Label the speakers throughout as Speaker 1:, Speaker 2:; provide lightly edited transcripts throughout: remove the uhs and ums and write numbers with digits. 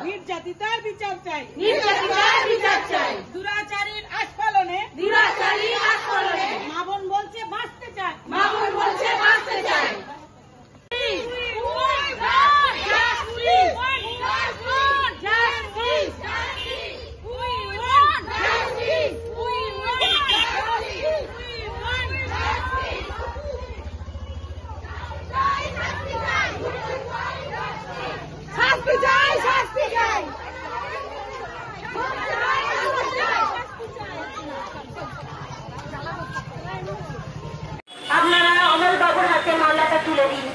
Speaker 1: নির্যাতিতার বিচার চাই,
Speaker 2: নির্যাতিতার বিচার চাই,
Speaker 1: দুরাচারীর আস্ফালনে,
Speaker 2: দুরাচারীর আস্ফালনে
Speaker 1: মা বোন বলছে বাঁচতে চায়,
Speaker 2: মা বোন বলছে বাঁচতে চায়। আপনারা অমল বাবুর হাতে মামলাটা তুলে দিন।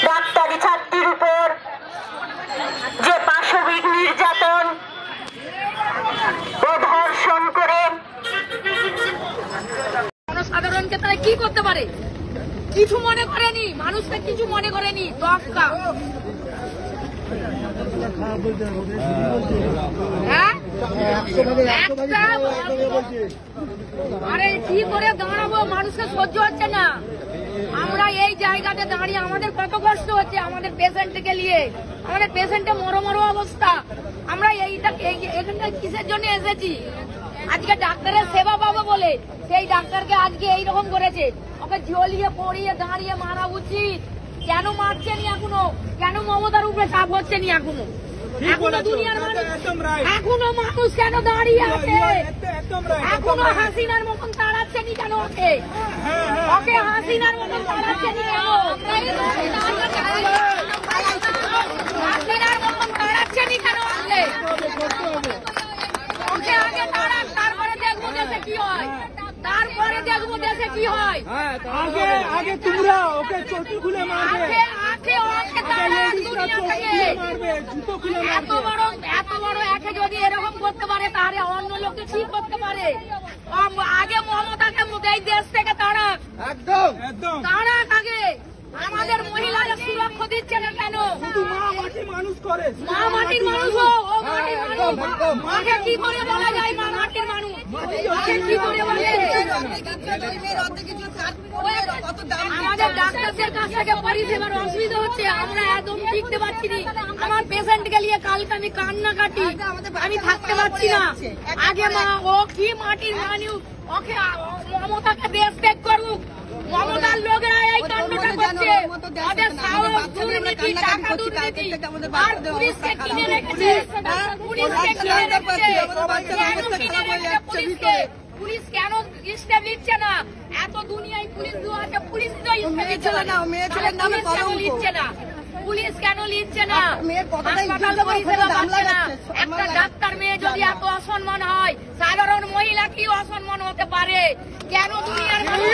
Speaker 2: ডাক্তারি ছাত্রীর উপর যে পাশবিক নির্যাতন ও ধর্ষণ করে
Speaker 3: জনসাধারণকে তারা কি করতে পারে? কিছু মনে করেনি, মানুষকে কিছু মনে করেনি। দক্কা আরে কি করে দাঁড়াবো? মানুষকে সহ্য হচ্ছে না। আমরা এই জায়গাতে দাঁড়িয়ে আমাদের কত কষ্ট হচ্ছে, আমাদের পেশেন্টকে নিয়ে। আমাদের পেশেন্টের মরো অবস্থা। আমরা এখানটা কিসের জন্য এসেছি? আজকে ডাক্তারের সেবা পাবো বলে সেই ডাক্তারকে আজকে এইরকম করেছে। ওকে জ্বলিয়ে পড়িয়ে দাঁড়িয়ে মারা উচিত। কেন মারছেনি এখনো? কেন মমতার উপরে চাপ হচ্ছেনি এখনো? এখনো দুনিয়ার মানুষ, এখনো মানুষ কেন দাঁড়িয়ে আছে? এখনো হাসিনার মতন তাড়াচ্ছেনি কেন ওকে? ওকে হাসিনার মতন তাড়াচ্ছেনি কেন? হাসিনার মতন তাড়াচ্ছেনি কেন ওকে? ওকে আগে তাড়াক, তারপরে দেখবো দেশে কি হয়। তারপরে দেখবো দেশে কি হয়।
Speaker 4: আগে তোমরা ওকে চটি খুলে মারবে,
Speaker 3: এত বড় একে যদি এরকম করতে পারে তাহলে অন্য লোককে কি করতে পারে? আগে মমতাকে এই দেশ থেকে তাড়াক, একদম তাড়াক আগে। আমাদের মহিলারা সুরক্ষা দিচ্ছে না কেন?
Speaker 4: শুধু মা মাটির মানুষ করে,
Speaker 3: মা মাটির মানুষ। ও মাটির মানুষ, মাকে কি করে বলা যায় মা মাটির মানুষ? মাকে কি করে বলে? আমাদের ডাক্তারদের কাছ থেকে পরিষেবার অসুবিধা হচ্ছে, আমরা একদম টিকতে পারছি না। আমার পেশেন্টকে নিয়ে কালকে আমি কান্নাকাটি, আমি থাকতে পারছি না। আগে মা ও কি মাটির মানুষ, ওকে মমতাকে দেশ ত্যাগ করুক। মমতার লোকেরা এই কান্নাটা করছে, ওদের সাহস, দুর্নীতি, টাকা দুর্নীতি, আর পুলিশকে কিনে রেখেছে, পুলিশকে কিনে রেখেছে। কেন কিনে রেখেছে পুলিশকে? পুলিশ কেন স্টেপ নিচ্ছে না? এত দুনিয়ায় পুলিশ আছে, পুলিশ তো স্টেপ নিচ্ছে না। নিচ্ছে না পুলিশ, কেন নিচ্ছে না? হাসপাতাল পরিষেবা পাচ্ছে না। একটা ডাক্তার মেয়ে যদি এত অসম্মান হয়, সাধারণ মহিলা কি অসম্মান হতে পারে? কেন দুনিয়ার মানুষ